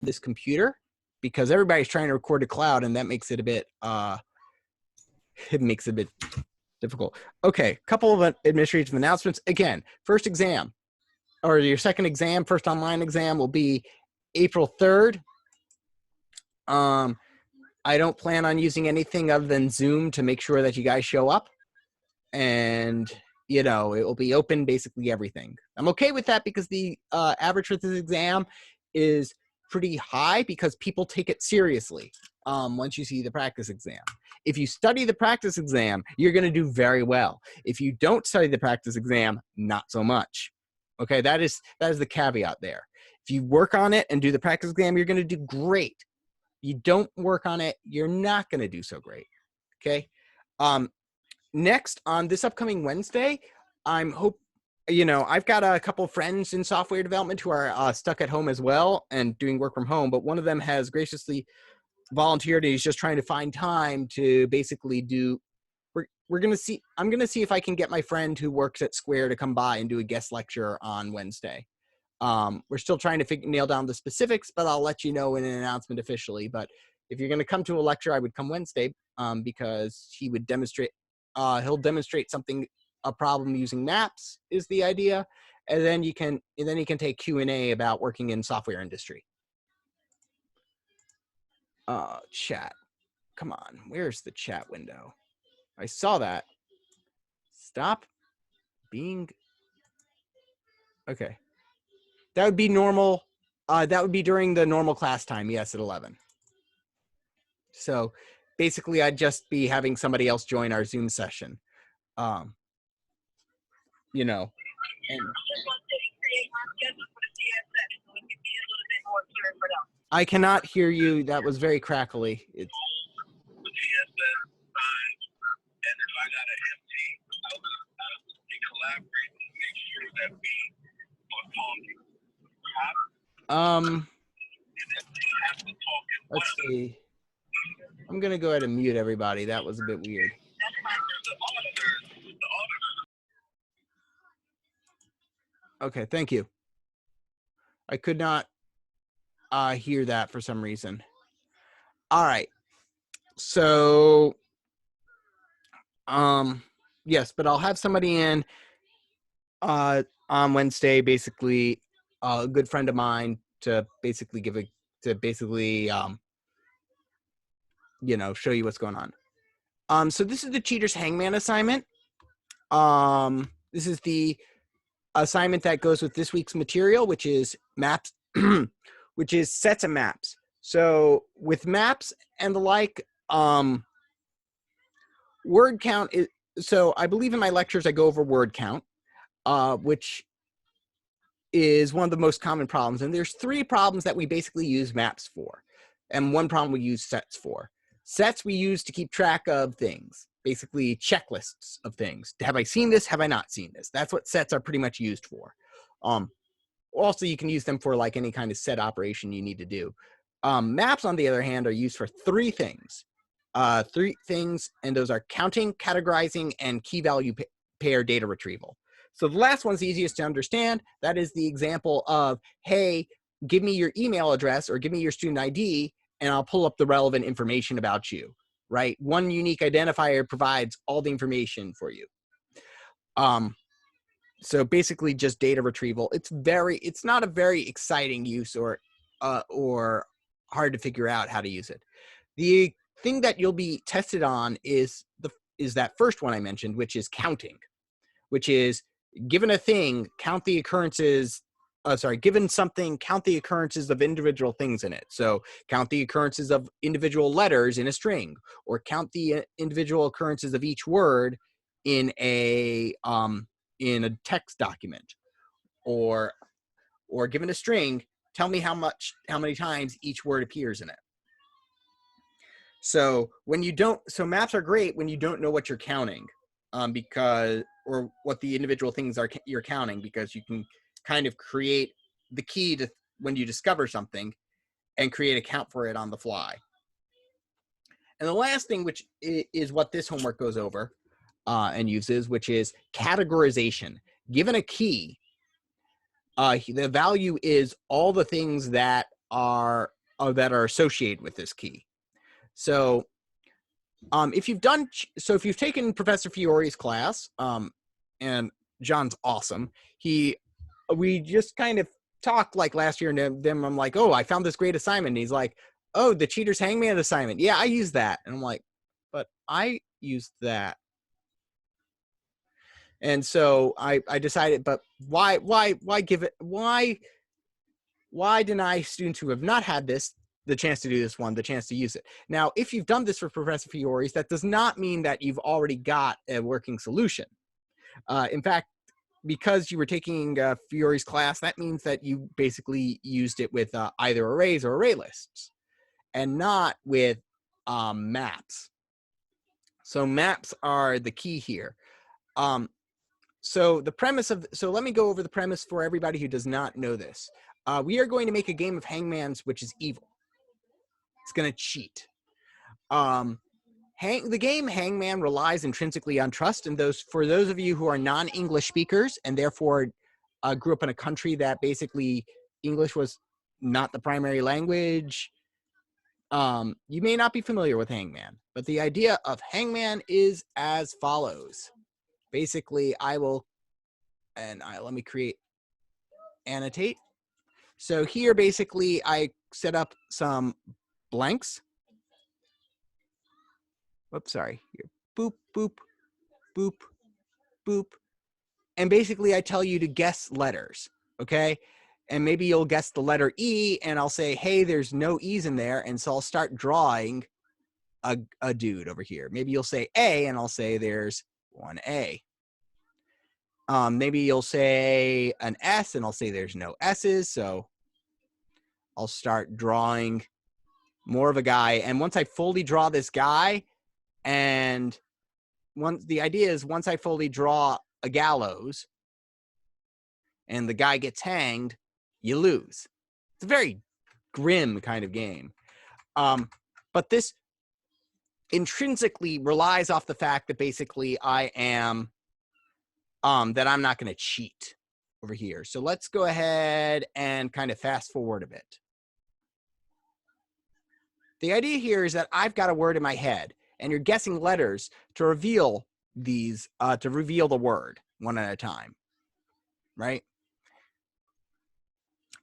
this computer because everybody's trying to record to cloud, and that makes it a bit difficult. Okay, couple of administrative announcements. Again, first exam or your second exam, first online exam will be April 3rd. I don't plan on using anything other than Zoom to make sure that you guys show up. And, you know, it will be open, basically everything. I'm okay with that because the average for this exam is pretty high because people take it seriously once you see the practice exam. If you study the practice exam, you're going to do very well. If you don't study the practice exam, not so much. Okay, that is the caveat there. If you work on it and do the practice exam, you're going to do great. You don't work on it, you're not going to do so great. Okay. Next, on this upcoming Wednesday, I've got a couple of friends in software development who are stuck at home as well and doing work from home, but one of them has graciously volunteered. He's just trying to find time to basically do, I'm going to see if I can get my friend who works at Square to come by and do a guest lecture on Wednesday. We're still trying to nail down the specifics, but I'll let you know in an announcement officially. But if you're going to come to a lecture, I would come Wednesday because he would demonstrate, he'll demonstrate a problem using maps is the idea. And then he can take Q&A about working in software industry. Chat. Come on, where's the chat window? I saw that. Stop being, okay. That would be normal. That would be during the normal class time. Yes, at 11. So basically, I'd just be having somebody else join our Zoom session. You know. And I cannot hear you. That was very crackly. It's, let's see. I'm going to go ahead and mute everybody. That was a bit weird. Okay, thank you. I could not hear that for some reason. All right. So, yes, but I'll have somebody in on Wednesday, basically a good friend of mine to basically show you what's going on. So this is the Cheaters Hangman assignment. This is the assignment that goes with this week's material, which is maps, which is sets of maps. So with maps and the like, word count is, so I believe in my lectures I go over word count, which is one of the most common problems. And there's 3 problems that we basically use maps for. And 1 problem we use sets for. Sets we use to keep track of things, basically checklists of things. Have I seen this? Have I not seen this? That's what sets are pretty much used for. Also, you can use them for like any kind of set operation you need to do. Maps, on the other hand, are used for 3 things. 3 things, and those are counting, categorizing, and key value pair data retrieval. So the last one's easiest to understand. That is the example of, hey, give me your email address or give me your student ID, and I'll pull up the relevant information about you, right? One unique identifier provides all the information for you. So basically just data retrieval. It's not a very exciting use or hard to figure out how to use it. The thing that you'll be tested on is that first one I mentioned, which is counting, which is given a thing, count the occurrences. Given something, count the occurrences of individual things in it. So count the occurrences of individual letters in a string, or count the individual occurrences of each word in a text document, or given a string, tell me how many times each word appears in it. So so maps are great when you don't know what you're counting, or what the individual things are you're counting, because you can kind of create the key to when you discover something and create a count for it on the fly. And the last thing, which is what this homework goes over and uses, which is categorization. Given a key, the value is all the things that are that are associated with this key. So if you've taken Professor Fiore's class, and John's awesome. We just kind of talked like last year, and then I'm like, oh, I found this great assignment. And he's like, oh, the Cheater's Hangman assignment. Yeah, I used that. And I'm like, but I used that. And so I decided, but why deny students who have not had the chance to do this one, the chance to use it? Now, if you've done this for Professor Fiore's, that does not mean that you've already got a working solution. In fact, because you were taking Fiore's class, that means that you basically used it with either arrays or array lists, and not with maps. So maps are the key here. So let me go over the premise for everybody who does not know this. We are going to make a game of Hangman's, which is evil. It's going to cheat. The game Hangman relies intrinsically on trust, and for those of you who are non-English speakers and therefore grew up in a country that basically English was not the primary language, you may not be familiar with Hangman. But the idea of Hangman is as follows. Basically, let me create annotate. So here, basically, I set up some blanks. Whoops, sorry. Here. Boop, boop, boop, boop. And basically, I tell you to guess letters, okay? And maybe you'll guess the letter E, and I'll say, hey, there's no E's in there. And so I'll start drawing a dude over here. Maybe you'll say A, and I'll say there's one A. Maybe you'll say an S, and I'll say there's no S's. So I'll start drawing more of a guy. And once I fully draw this guy, and the idea is once I fully draw a gallows and the guy gets hanged, you lose. It's a very grim kind of game. But this intrinsically relies off the fact that basically I am, that I'm not going to cheat over here. So let's go ahead and kind of fast forward a bit. The idea here is that I've got a word in my head, and you're guessing letters to reveal the word one at a time, right?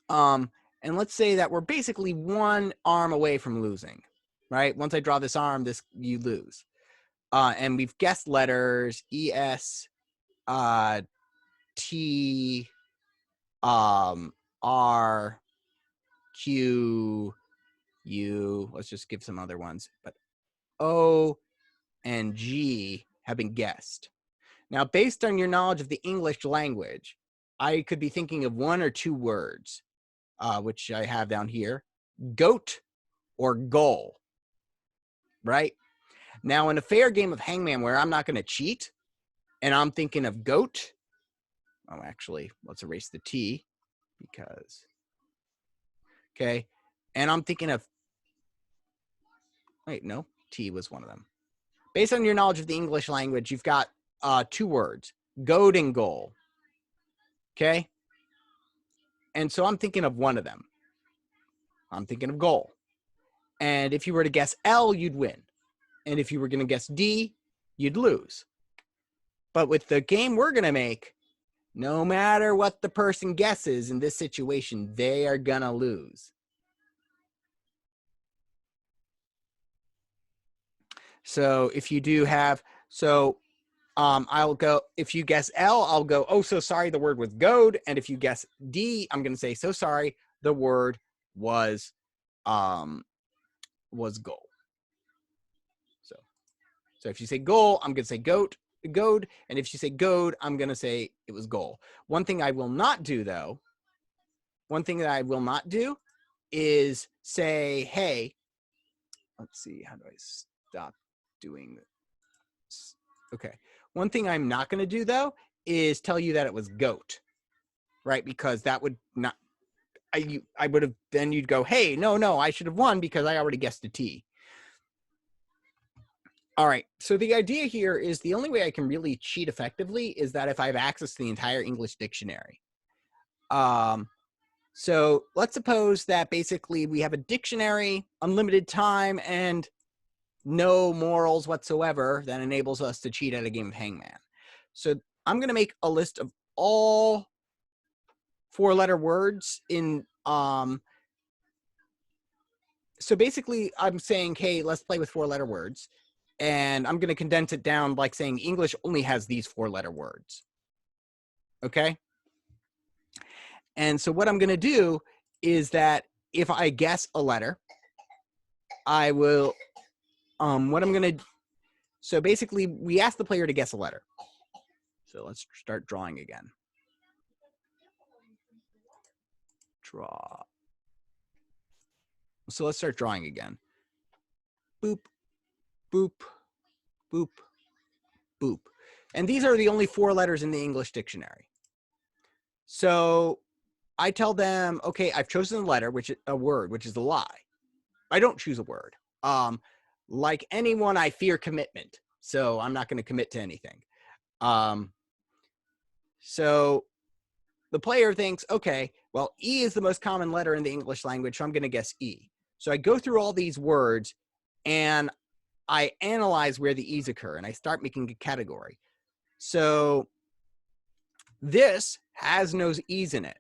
And let's say that we're basically one arm away from losing, right? Once I draw this arm, you lose. And we've guessed letters E-S, T, R, Q, U. Let's just give some other ones, but O and G have been guessed. Now, based on your knowledge of the English language, I could be thinking of one or two words, which I have down here: goat or goal, right? Now, in a fair game of Hangman where I'm not going to cheat, and I'm thinking of goat, oh, actually, let's erase the T because, okay, and I'm thinking of, wait, no, T was one of them. Based on your knowledge of the English language, you've got two words, goat and goal, okay? And so I'm thinking of one of them. I'm thinking of goal. And if you were to guess L, you'd win. And if you were going to guess D, you'd lose. But with the game we're going to make, no matter what the person guesses in this situation, they are going to lose. So if you do have, I'll go, if you guess L, I'll go, oh, so sorry, the word was goad. And if you guess D, I'm going to say, so sorry, the word was goal. So if you say goal, I'm going to say goat, goad. And if you say goad, I'm going to say it was goal. One thing I will not do, though, is say, hey, let's see, how do I stop doing this? Okay. One thing I'm not going to do, though, is tell you that it was goat, right? Because that would not, I would have, then you'd go, hey, no, I should have won because I already guessed a T. All right. So the idea here is the only way I can really cheat effectively is that if I have access to the entire English dictionary. So let's suppose that basically we have a dictionary, unlimited time, and no morals whatsoever that enables us to cheat at a game of Hangman. So I'm going to make a list of all 4-letter words in so basically I'm saying, hey, let's play with 4-letter words, and I'm going to condense it down like saying English only has these 4-letter words. Okay? And so what I'm going to do is that if I guess a letter, I will what I'm going to so basically we ask the player to guess a letter. So let's start drawing again. Draw. So let's start drawing again. Boop, boop, boop, boop. And these are the only 4 letters in the English dictionary. So I tell them, okay, I've chosen a letter, which is a word, which is a lie. I don't choose a word. Like anyone, I fear commitment. So I'm not going to commit to anything. So the player thinks, okay, well, E is the most common letter in the English language, so I'm going to guess E. So I go through all these words and I analyze where the E's occur and I start making a category. So this has no E's in it.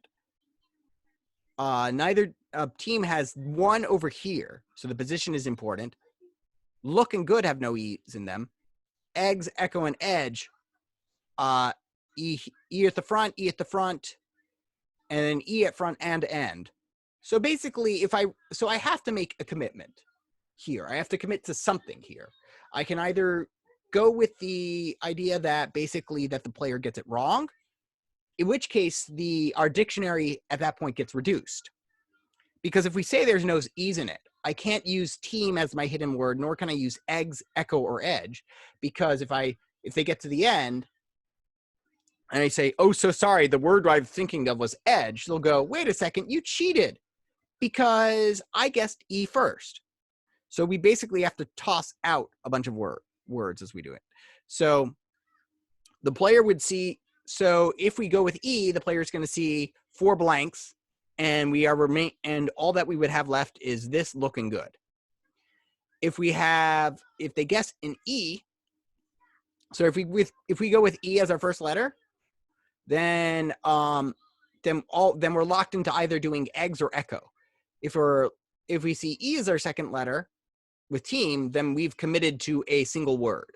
Neither team has one over here, so the position is important. Looking good have no E's in them. Eggs, echo, and edge. E at the front, E at the front, and then E at front and end. So basically, I have to make a commitment here. I have to commit to something here. I can either go with the idea that basically that the player gets it wrong, in which case our dictionary at that point gets reduced. Because if we say there's no E's in it, I can't use team as my hidden word, nor can I use eggs, echo, or edge, because if they get to the end and I say, oh, so sorry, the word I'm thinking of was edge, they'll go, wait a second, you cheated because I guessed E first. So we basically have to toss out a bunch of words as we do it. So the player would see, so if we go with E, the player is going to see 4 blanks, and and all that we would have left is this looking good. If they guess an E, so if we go with E as our first letter, then we're locked into either doing eggs or echo. If we see E as our second letter with team, then we've committed to a single word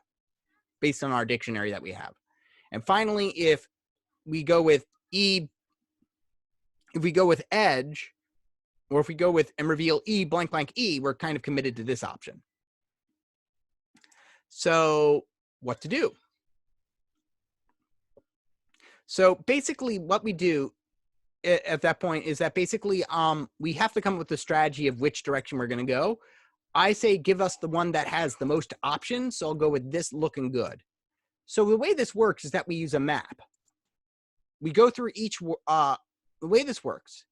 based on our dictionary that we have. And finally, if we go with E, if we go with edge, or if we go with and reveal E blank blank E, we're kind of committed to this option. So what to do? So basically what we do at that point is that basically we have to come up with a strategy of which direction we're going to go. I say give us the one that has the most options, so I'll go with this looking good. So the way this works is that we use a map. We go through the way this works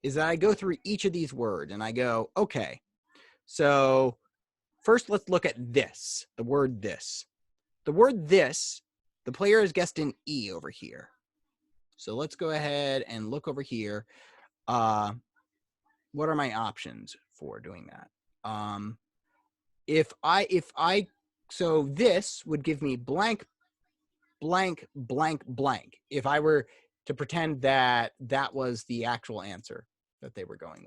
is that I go through each of these words and I go, okay, so first let's look at this, the word this. The word this, the player has guessed an E over here. So let's go ahead and look over here. What are my options for doing that? So this would give me blank, blank, blank, blank. If I were to pretend that that was the actual answer that they were going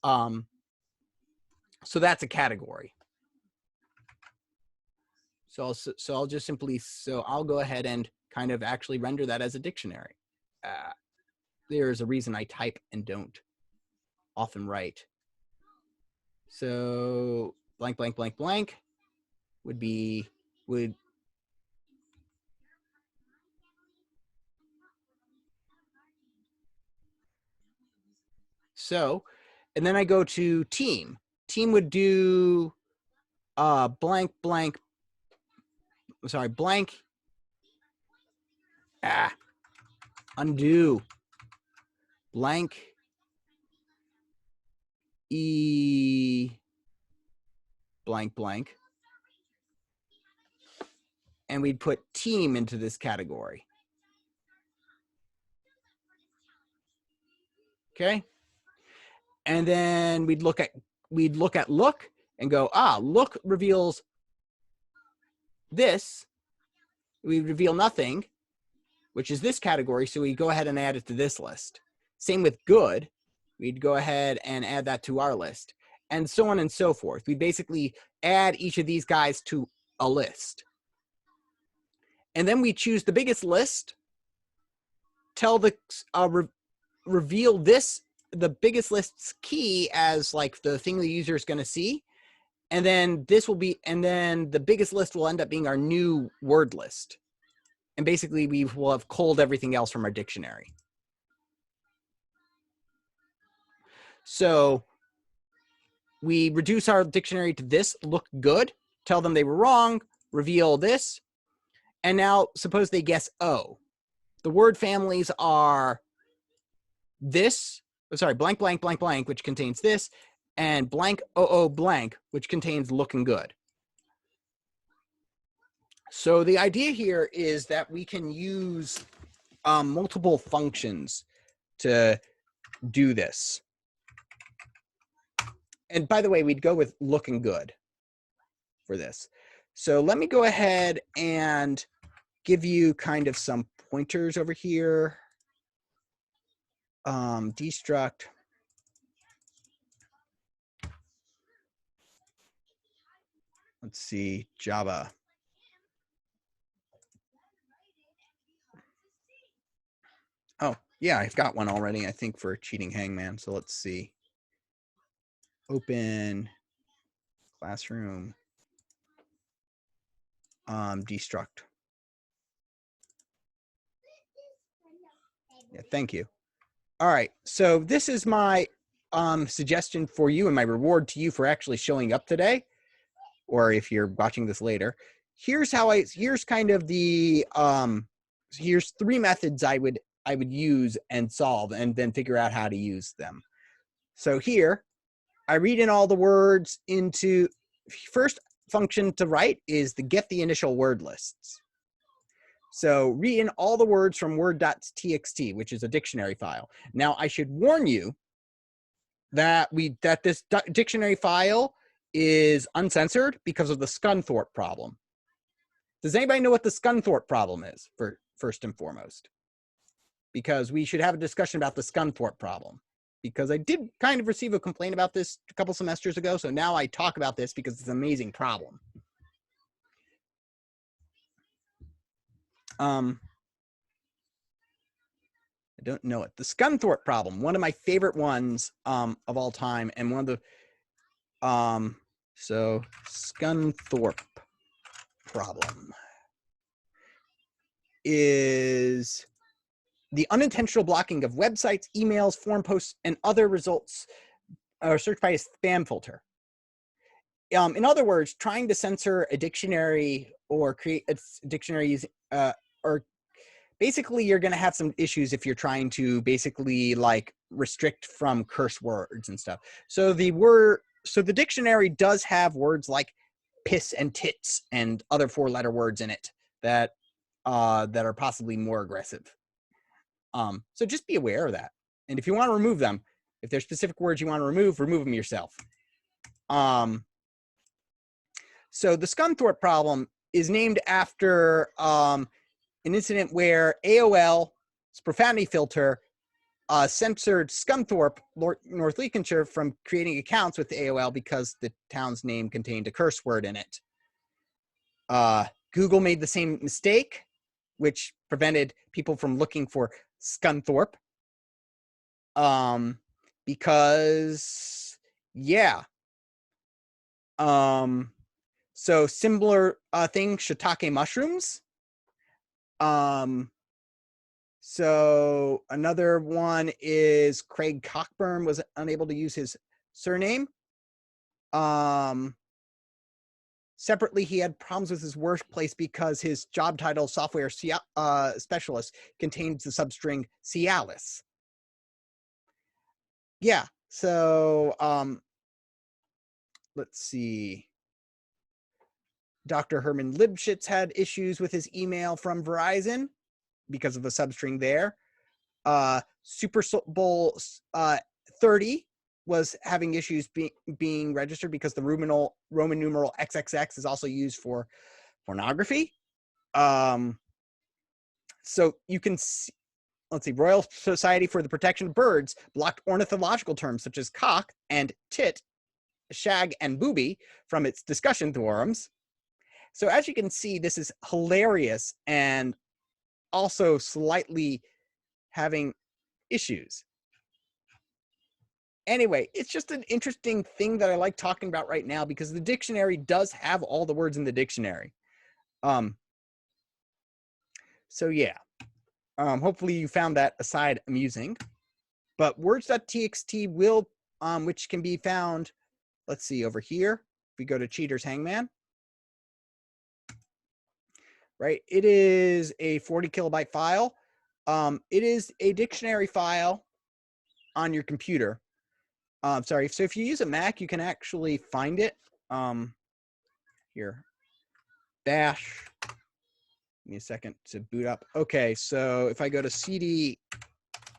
with. So that's a category. So I'll just simply, I'll go ahead and kind of actually render that as a dictionary. There's a reason I type and don't often write. So blank, blank, blank, blank would so, and then I go to team. Team would do blank, blank, sorry, blank, undo, blank, E, blank, blank. And we'd put team into this category. Okay. And then we'd look at look and go, look reveals this. We reveal nothing, which is this category. So we go ahead and add it to this list. Same with good. We'd go ahead and add that to our list, and so on and so forth. We basically add each of these guys to a list. And then we choose the biggest list, tell the reveal this, the biggest list's key as like the thing the user is going to see. And then this will be, and then the biggest list will end up being our new word list. And basically we will have culled everything else from our dictionary. So we reduce our dictionary to this, look good, tell them they were wrong, reveal this. And now suppose they guess O. The word families are this, blank, blank, blank, blank, which contains this, and blank, blank, which contains looking good. So the idea here is that we can use multiple functions to do this. And by the way, we'd go with looking good for this. So let me go ahead and give you kind of some pointers over here. Destruct. Let's see, Java. Oh, yeah, I've got one already, I think, for cheating Hangman. So let's see. Open classroom. Destruct. Yeah, thank you. All right, so this is my suggestion for you and my reward to you for actually showing up today, or if you're watching this later. Here's kind of the here's 3 methods I would use and solve, and then figure out how to use them. So here, I read in all the words into, first function to write is to get the initial word lists. So read in all the words from word.txt, which is a dictionary file. Now I should warn you that this dictionary file is uncensored because of the Scunthorpe problem. Does anybody know what the Scunthorpe problem is, first and foremost? Because we should have a discussion about the Scunthorpe problem. Because I did kind of receive a complaint about this a couple semesters ago, so now I talk about this because it's an amazing problem. I don't know it. The Scunthorpe problem, one of my favorite ones of all time, and one of the so Scunthorpe problem is the unintentional blocking of websites, emails, forum posts, and other results are searched by a spam filter. In other words, trying to censor a dictionary or create a dictionary using, or basically you're going to have some issues if you're trying to basically like restrict from curse words and stuff. So the dictionary does have words like piss and tits and other 4-letter words in it that are possibly more aggressive. So just be aware of that. And if you want to remove them, if there's specific words you want to remove them yourself. So the Scunthorpe problem is named after an incident where AOL's profanity filter censored Scunthorpe, North Lincolnshire, from creating accounts with AOL because the town's name contained a curse word in it. Google made the same mistake, which prevented people from looking for Scunthorpe. Because, yeah. So similar thing, shiitake mushrooms. So another one is Craig Cockburn was unable to use his surname. Separately, he had problems with his workplace because his job title, software specialist, contains the substring Cialis. Yeah, so let's see. Dr. Herman Lipschitz had issues with his email from Verizon because of the substring there. Super Bowl 30 was having issues being registered because the Roman numeral XXX is also used for pornography. So you can see, let's see, Royal Society for the Protection of Birds blocked ornithological terms such as cock and tit, shag and booby from its discussion forums. So as you can see, this is hilarious and also slightly having issues. Anyway, it's just an interesting thing that I like talking about right now because the dictionary does have all the words in the dictionary. So yeah, hopefully you found that aside amusing. But words.txt will, which can be found, let's see, over here. If we go to Cheater's Hangman, right? It is a 40 kilobyte file. It is a dictionary file on your computer. Sorry, so if you use a Mac, you can actually find it. Here, bash. Give me a second to boot up. Okay, so if I go to CD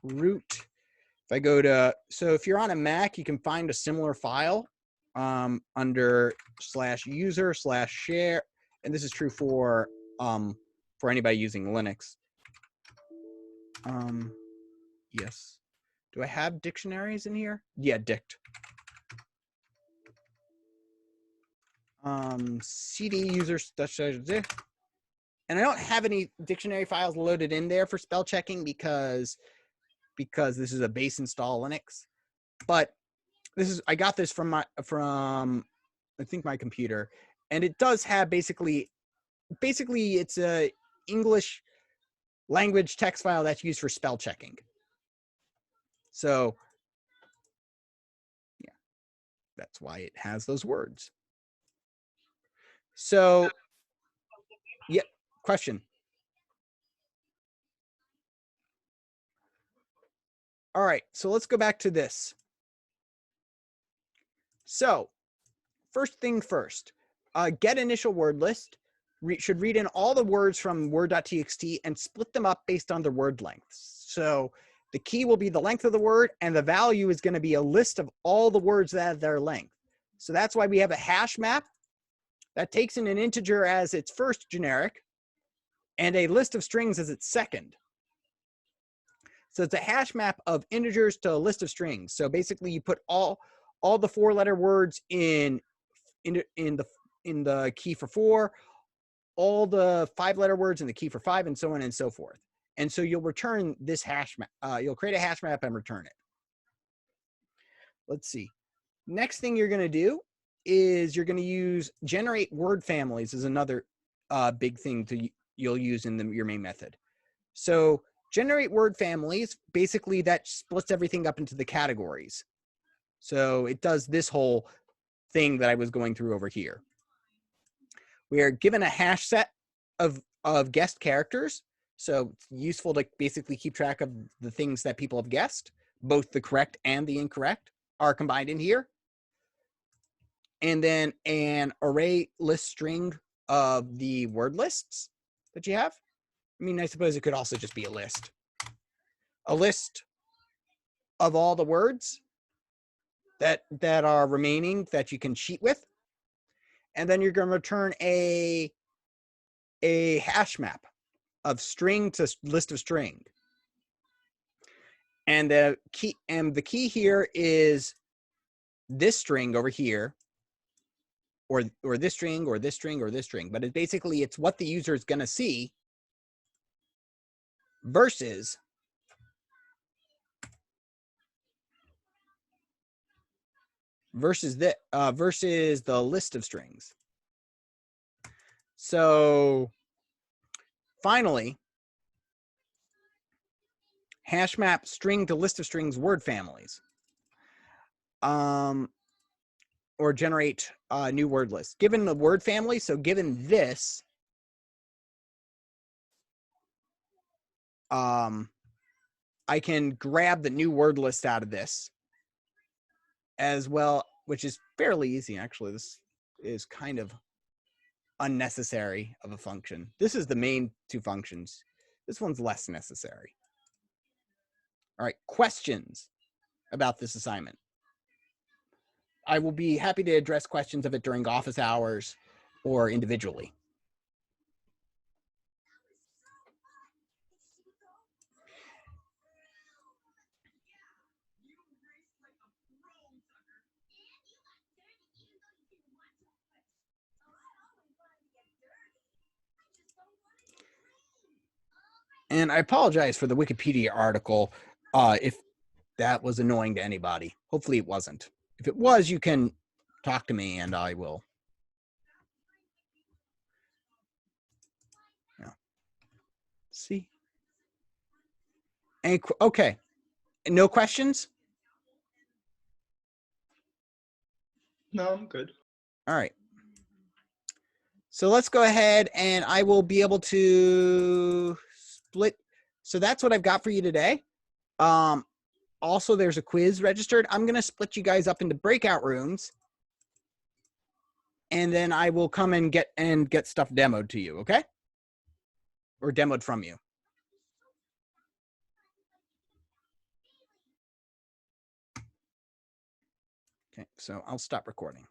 root, if I go to, so if you're on a Mac, you can find a similar file under /user/share, and this is true for anybody using Linux. Yes. Do I have dictionaries in here? Yeah, dict. CD user, and I don't have any dictionary files loaded in there for spell checking because this is a base install Linux. But this is, I got this from I think my computer, and it does have basically it's a English language text file that's used for spell checking. So yeah, that's why it has those words. So yeah, question. All right, so let's go back to this. So first thing first, get initial word list. Should read in all the words from word.txt and split them up based on their word lengths. So the key will be the length of the word, and the value is going to be a list of all the words that have their length. So that's why we have a hash map that takes in an integer as its first generic and a list of strings as its second. So it's a hash map of integers to a list of strings. So basically you put all the 4-letter words in the key for 4, all the 5-letter words in the key for 5, and so on and so forth. And so you'll return this hash map. You'll create a hash map and return it. Let's see. Next thing you're going to do is you're going to use generate word families is another big thing you'll use in your main method. So generate word families, basically that splits everything up into the categories. So it does this whole thing that I was going through over here. We are given a hash set of guessed characters. So it's useful to basically keep track of the things that people have guessed. Both the correct and the incorrect are combined in here. And then an array list string of the word lists that you have. I mean, I suppose it could also just be a list. A list of all the words that are remaining that you can cheat with. And then you're going to return a hash map of string to list of string. And the key here is this string over here, or this string, or this string, or this string. But it's what the user is going to see versus versus the list of strings. So finally, hash map string to list of strings word families. Or generate a new word list. Given the word family, so given this, I can grab the new word list out of this as well, which is fairly easy. Actually, this is kind of unnecessary of a function. This is the main two functions. This one's less necessary. All right, questions about this assignment. I will be happy to address questions of it during office hours or individually. And I apologize for the Wikipedia article if that was annoying to anybody. Hopefully it wasn't. If it was, you can talk to me and I will. Yeah. See? Okay. No questions? No, I'm good. All right. So let's go ahead and I will be able to split. So that's what I've got for you today. Also, there's a quiz registered. I'm going to split you guys up into breakout rooms. And then I will come and get stuff demoed to you, okay? Or demoed from you. Okay, so I'll stop recording.